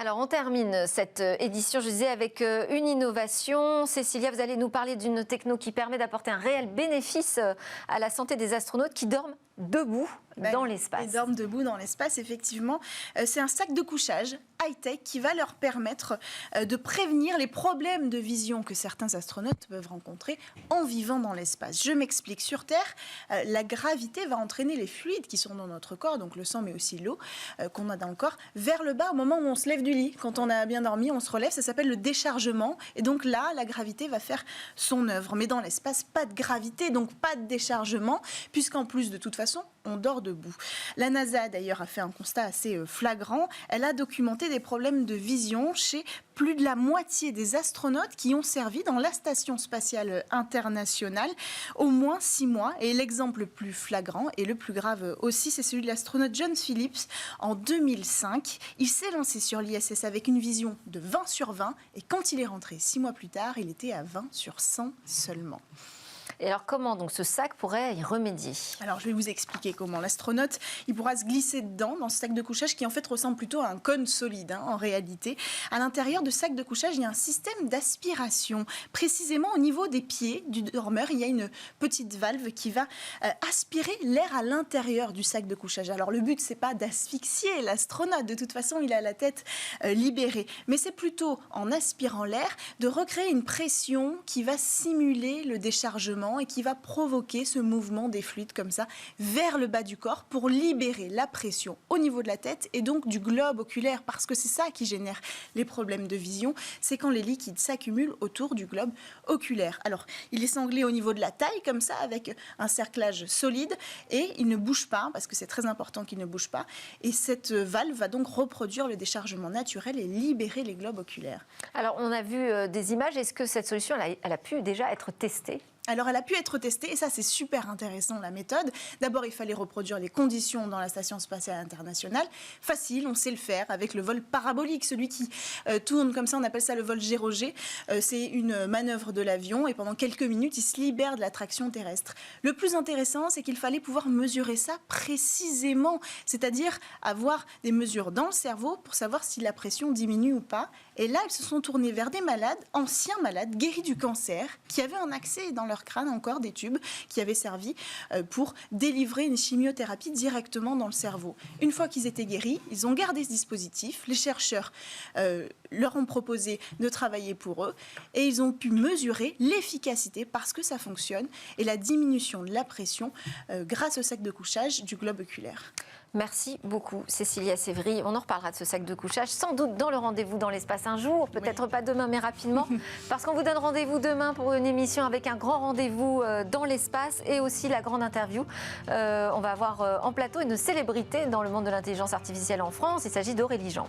Alors, on termine cette édition, je disais, avec une innovation. Cécilia, vous allez nous parler d'une techno qui permet d'apporter un réel bénéfice à la santé des astronautes qui dorment debout dans l'espace. Ils dorment debout dans l'espace, effectivement. C'est un sac de couchage high-tech qui va leur permettre de prévenir les problèmes de vision que certains astronautes peuvent rencontrer en vivant dans l'espace. Je m'explique. Sur Terre, la gravité va entraîner les fluides qui sont dans notre corps, donc le sang mais aussi l'eau qu'on a dans le corps, vers le bas au moment où on se lève du lit. Quand on a bien dormi, on se relève, ça s'appelle le déchargement. Et donc là, la gravité va faire son œuvre. Mais dans l'espace, pas de gravité, donc pas de déchargement, puisqu'en plus, de toute façon, on dort debout. La NASA, d'ailleurs, a fait un constat assez flagrant. Elle a documenté des problèmes de vision chez plus de la moitié des astronautes qui ont servi dans la Station spatiale internationale au moins 6 mois. Et l'exemple le plus flagrant et le plus grave aussi, c'est celui de l'astronaute John Phillips. En 2005, il s'est lancé sur l'ISS avec une vision de 20 sur 20. Et quand il est rentré 6 mois plus tard, il était à 20 sur 100 seulement. Et alors, comment donc ce sac pourrait y remédier? Alors, je vais vous expliquer comment. L'astronaute, il pourra se glisser dedans, dans ce sac de couchage qui en fait ressemble plutôt à un cône solide, en réalité. À l'intérieur de ce sac de couchage, il y a un système d'aspiration. Précisément au niveau des pieds du dormeur, il y a une petite valve qui va aspirer l'air à l'intérieur du sac de couchage. Alors, le but, c'est pas d'asphyxier l'astronaute. De toute façon, il a la tête libérée. Mais c'est plutôt, en aspirant l'air, de recréer une pression qui va simuler le déchargement et qui va provoquer ce mouvement des fluides comme ça vers le bas du corps pour libérer la pression au niveau de la tête et donc du globe oculaire, parce que c'est ça qui génère les problèmes de vision, c'est quand les liquides s'accumulent autour du globe oculaire. Alors, il est sanglé au niveau de la taille comme ça avec un cerclage solide et il ne bouge pas parce que c'est très important qu'il ne bouge pas, et cette valve va donc reproduire le déchargement naturel et libérer les globes oculaires. Alors, on a vu des images. Est-ce que cette solution, elle a pu déjà être testée ? Alors, elle a pu être testée, et ça, c'est super intéressant, la méthode. D'abord, il fallait reproduire les conditions dans la Station spatiale internationale. Facile, on sait le faire avec le vol parabolique, celui qui tourne comme ça, on appelle ça le vol gyrogé. C'est une manœuvre de l'avion, et pendant quelques minutes, il se libère de la traction terrestre. Le plus intéressant, c'est qu'il fallait pouvoir mesurer ça précisément, c'est-à-dire avoir des mesures dans le cerveau pour savoir si la pression diminue ou pas. Et là, ils se sont tournés vers des malades, anciens malades, guéris du cancer, qui avaient un accès dans leur crâne encore des tubes qui avaient servi pour délivrer une chimiothérapie directement dans le cerveau. Une fois qu'ils étaient guéris, ils ont gardé ce dispositif. Les chercheurs leur ont proposé de travailler pour eux et ils ont pu mesurer l'efficacité, parce que ça fonctionne, et la diminution de la pression grâce au sac de couchage du globe oculaire. Merci beaucoup, Cécilia Sévry. On en reparlera de ce sac de couchage, sans doute dans le rendez-vous dans l'espace un jour, peut-être pas demain, mais rapidement, parce qu'on vous donne rendez-vous demain pour une émission avec un grand rendez-vous dans l'espace et aussi la grande interview. On va avoir en plateau une célébrité dans le monde de l'intelligence artificielle en France. Il s'agit d'Aurélie Jean.